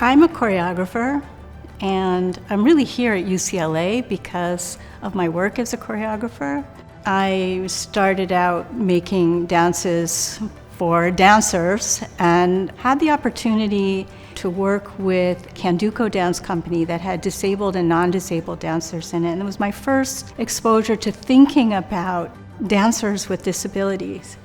I'm a choreographer, and I'm really here at UCLA because of my work as a choreographer. I started out making dances for dancers and had the opportunity to work with Canduco Dance Company that had disabled and non-disabled dancers in it. And it was my first exposure to thinking about dancers with disabilities.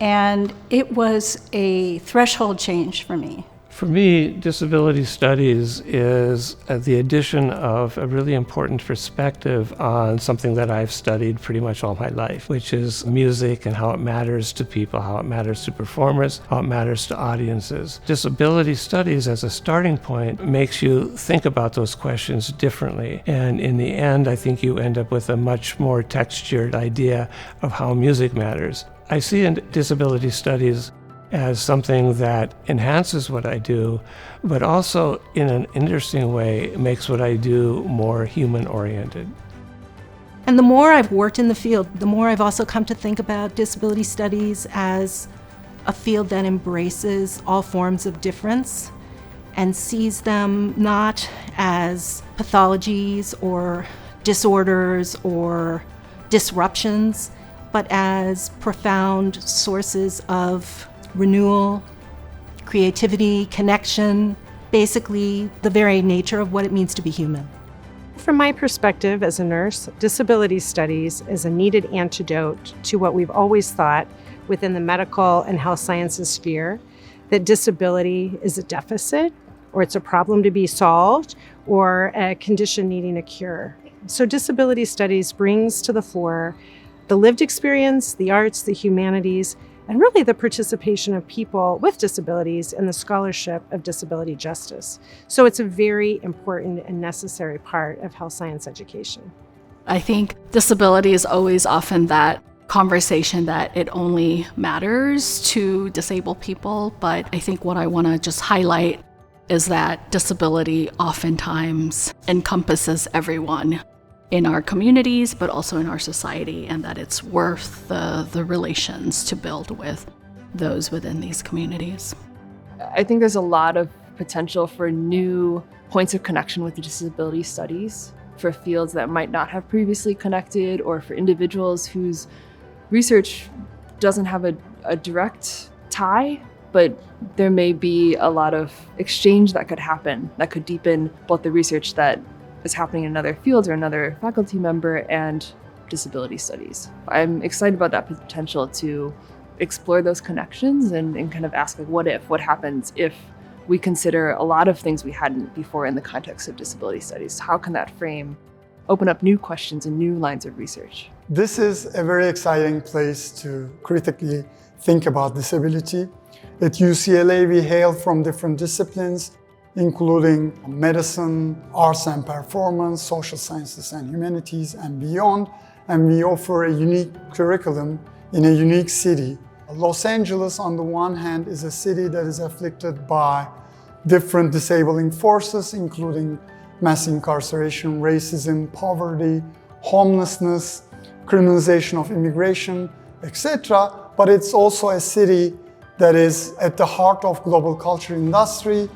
And it was a threshold change for me. For me, disability studies is the addition of a really important perspective on something that I've studied pretty much all my life, which is music and how it matters to people, how it matters to performers, how it matters to audiences. Disability studies as a starting point makes you think about those questions differently. And in the end, I think you end up with a much more textured idea of how music matters. I see in disability studies as something that enhances what I do, but also in an interesting way makes what I do more human-oriented. And the more I've worked in the field, the more I've also come to think about disability studies as a field that embraces all forms of difference and sees them not as pathologies or disorders or disruptions, but as profound sources of renewal, creativity, connection, basically the very nature of what it means to be human. From my perspective as a nurse, disability studies is a needed antidote to what we've always thought within the medical and health sciences sphere, that disability is a deficit, or it's a problem to be solved, or a condition needing a cure. So disability studies brings to the fore the lived experience, the arts, the humanities, and really the participation of people with disabilities in the scholarship of disability justice. So it's a very important and necessary part of health science education. I think disability is always often that conversation that it only matters to disabled people, but I think what I want to just highlight is that disability oftentimes encompasses everyone in our communities, but also in our society, and that it's worth the relations to build with those within these communities. I think there's a lot of potential for new points of connection with disability studies, for fields that might not have previously connected, or for individuals whose research doesn't have a direct tie, but there may be a lot of exchange that could happen that could deepen both the research that is happening in another field or another faculty member and disability studies. I'm excited about that potential to explore those connections and kind of ask, like, what happens if we consider a lot of things we hadn't before in the context of disability studies? How can that frame open up new questions and new lines of research? This is a very exciting place to critically think about disability. At UCLA, we hail from different disciplines, including medicine, arts and performance, social sciences and humanities, and beyond. And we offer a unique curriculum in a unique city. Los Angeles, on the one hand, is a city that is afflicted by different disabling forces, including mass incarceration, racism, poverty, homelessness, criminalization of immigration, etc. But it's also a city that is at the heart of global culture industry,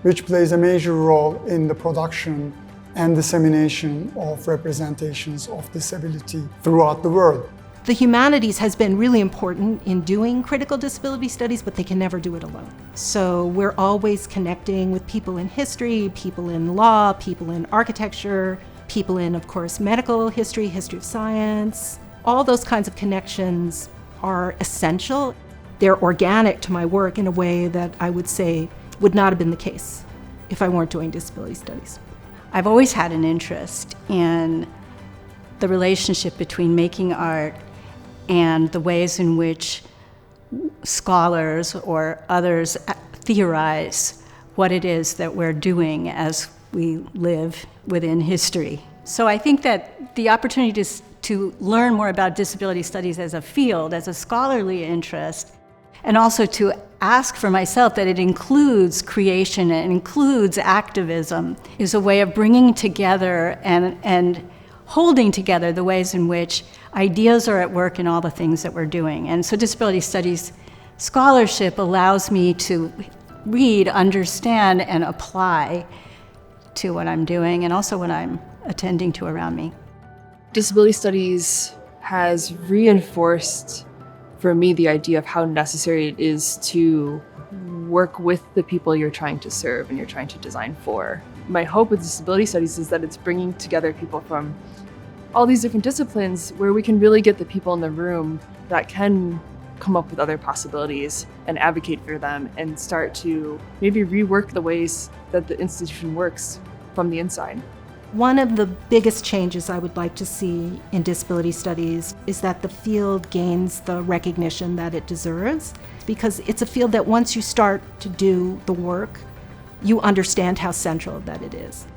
which plays a major role in the production and dissemination of representations of disability throughout the world. The humanities has been really important in doing critical disability studies, but they can never do it alone. So we're always connecting with people in history, people in law, people in architecture, people in, of course, medical history, history of science. All those kinds of connections are essential. They're organic to my work in a way that I would say would not have been the case if I weren't doing disability studies. I've always had an interest in the relationship between making art and the ways in which scholars or others theorize what it is that we're doing as we live within history. So I think that the opportunity to learn more about disability studies as a field, as a scholarly interest, and also to ask for myself that it includes creation and includes activism, is a way of bringing together and holding together the ways in which ideas are at work in all the things that we're doing. And so disability studies scholarship allows me to read, understand, and apply to what I'm doing and also what I'm attending to around me. Disability studies has reinforced for me the idea of how necessary it is to work with the people you're trying to serve and you're trying to design for. My hope with disability studies is that it's bringing together people from all these different disciplines where we can really get the people in the room that can come up with other possibilities and advocate for them and start to maybe rework the ways that the institution works from the inside. One of the biggest changes I would like to see in disability studies is that the field gains the recognition that it deserves, because it's a field that once you start to do the work, you understand how central that it is.